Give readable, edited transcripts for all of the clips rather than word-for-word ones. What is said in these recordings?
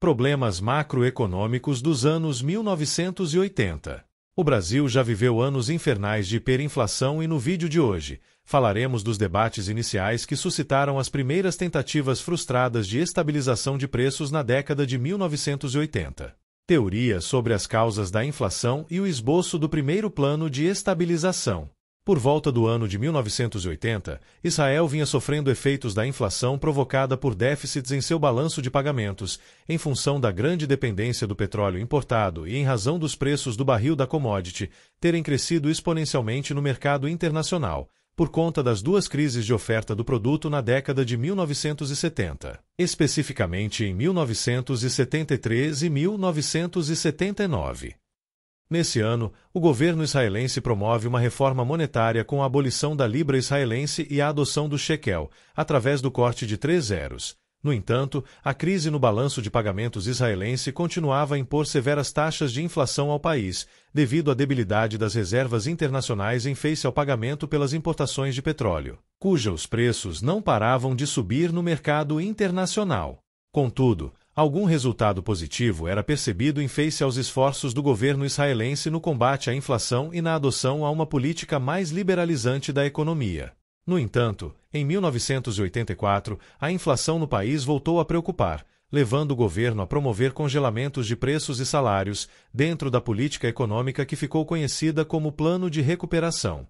Problemas macroeconômicos dos anos 1980. O Brasil já viveu anos infernais de hiperinflação e no vídeo de hoje, falaremos dos debates iniciais que suscitaram as primeiras tentativas frustradas de estabilização de preços na década de 1980. Teoria sobre as causas da inflação e o esboço do primeiro plano de estabilização. Por volta do ano de 1980, Israel vinha sofrendo efeitos da inflação provocada por déficits em seu balanço de pagamentos, em função da grande dependência do petróleo importado e em razão dos preços do barril da commodity terem crescido exponencialmente no mercado internacional, por conta das duas crises de oferta do produto na década de 1970, especificamente em 1973 e 1979. Nesse ano, o governo israelense promove uma reforma monetária com a abolição da libra israelense e a adoção do shekel, através do corte de 3 zeros. No entanto, a crise no balanço de pagamentos israelense continuava a impor severas taxas de inflação ao país, devido à debilidade das reservas internacionais em face ao pagamento pelas importações de petróleo, cujos preços não paravam de subir no mercado internacional. Contudo, algum resultado positivo era percebido em face aos esforços do governo israelense no combate à inflação e na adoção a uma política mais liberalizante da economia. No entanto, em 1984, a inflação no país voltou a preocupar, levando o governo a promover congelamentos de preços e salários, dentro da política econômica que ficou conhecida como Plano de Recuperação.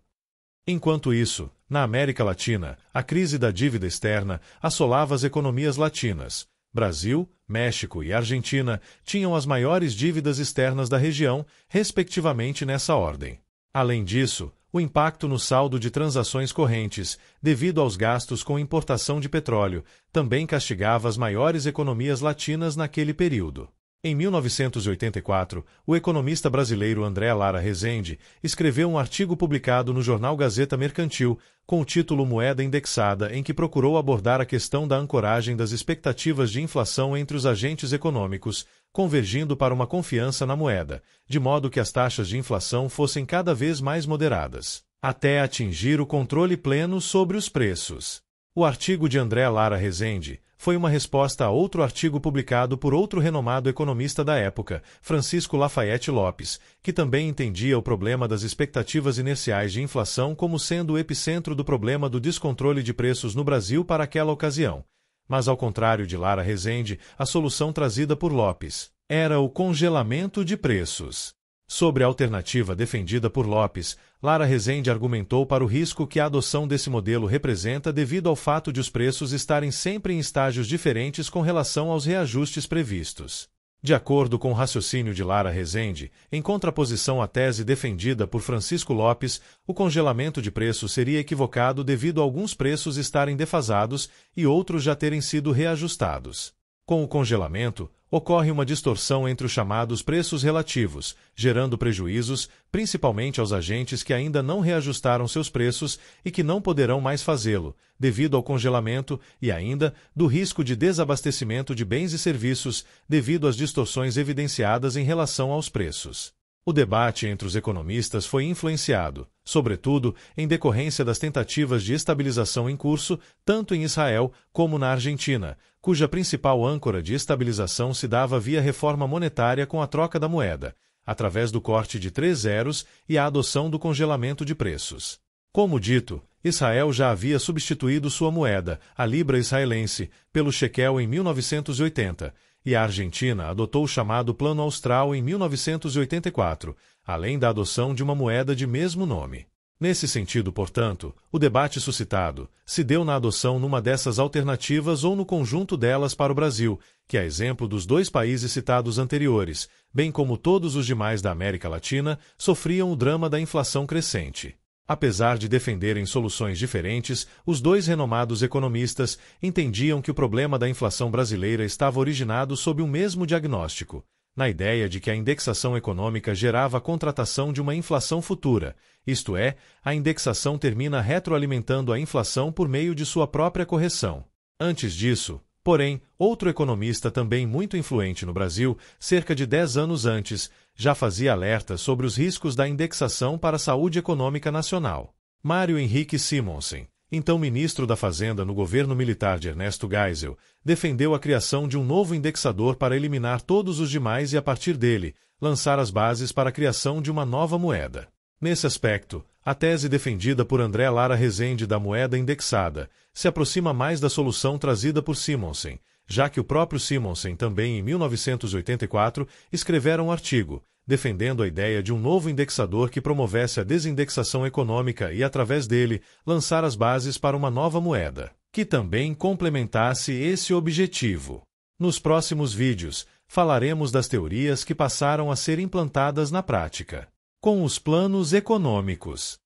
Enquanto isso, na América Latina, a crise da dívida externa assolava as economias latinas. Brasil, México e Argentina tinham as maiores dívidas externas da região, respectivamente nessa ordem. Além disso, o impacto no saldo de transações correntes, devido aos gastos com importação de petróleo, também castigava as maiores economias latinas naquele período. Em 1984, o economista brasileiro André Lara Rezende escreveu um artigo publicado no jornal Gazeta Mercantil, com o título Moeda Indexada, em que procurou abordar a questão da ancoragem das expectativas de inflação entre os agentes econômicos, convergindo para uma confiança na moeda, de modo que as taxas de inflação fossem cada vez mais moderadas, até atingir o controle pleno sobre os preços. O artigo de André Lara Rezende foi uma resposta a outro artigo publicado por outro renomado economista da época, Francisco Lafayette Lopes, que também entendia o problema das expectativas inerciais de inflação como sendo o epicentro do problema do descontrole de preços no Brasil para aquela ocasião. Mas, ao contrário de Lara Rezende, a solução trazida por Lopes era o congelamento de preços. Sobre a alternativa defendida por Lopes, Lara Rezende argumentou para o risco que a adoção desse modelo representa devido ao fato de os preços estarem sempre em estágios diferentes com relação aos reajustes previstos. De acordo com o raciocínio de Lara Rezende, em contraposição à tese defendida por Francisco Lopes, o congelamento de preços seria equivocado devido a alguns preços estarem defasados e outros já terem sido reajustados. Com o congelamento, ocorre uma distorção entre os chamados preços relativos, gerando prejuízos, principalmente aos agentes que ainda não reajustaram seus preços e que não poderão mais fazê-lo, devido ao congelamento, e ainda do risco de desabastecimento de bens e serviços, devido às distorções evidenciadas em relação aos preços. O debate entre os economistas foi influenciado, sobretudo, em decorrência das tentativas de estabilização em curso, tanto em Israel como na Argentina, cuja principal âncora de estabilização se dava via reforma monetária com a troca da moeda, através do corte de 3 zeros e a adoção do congelamento de preços. Como dito, Israel já havia substituído sua moeda, a libra israelense, pelo shekel em 1980, e a Argentina adotou o chamado Plano Austral em 1984, além da adoção de uma moeda de mesmo nome. Nesse sentido, portanto, o debate suscitado se deu na adoção numa dessas alternativas ou no conjunto delas para o Brasil, que, a exemplo dos dois países citados anteriores, bem como todos os demais da América Latina, sofriam o drama da inflação crescente. Apesar de defenderem soluções diferentes, os dois renomados economistas entendiam que o problema da inflação brasileira estava originado sob o mesmo diagnóstico, na ideia de que a indexação econômica gerava a contratação de uma inflação futura, isto é, a indexação termina retroalimentando a inflação por meio de sua própria correção. Antes disso, porém, outro economista também muito influente no Brasil, cerca de 10 anos antes, já fazia alertas sobre os riscos da indexação para a saúde econômica nacional. Mário Henrique Simonsen, então ministro da Fazenda no governo militar de Ernesto Geisel, defendeu a criação de um novo indexador para eliminar todos os demais e, a partir dele, lançar as bases para a criação de uma nova moeda. Nesse aspecto, a tese defendida por André Lara Rezende da moeda indexada se aproxima mais da solução trazida por Simonsen, já que o próprio Simonsen também em 1984 escrevera um artigo defendendo a ideia de um novo indexador que promovesse a desindexação econômica e, através dele, lançar as bases para uma nova moeda, que também complementasse esse objetivo. Nos próximos vídeos, falaremos das teorias que passaram a ser implantadas na prática. Com os planos econômicos.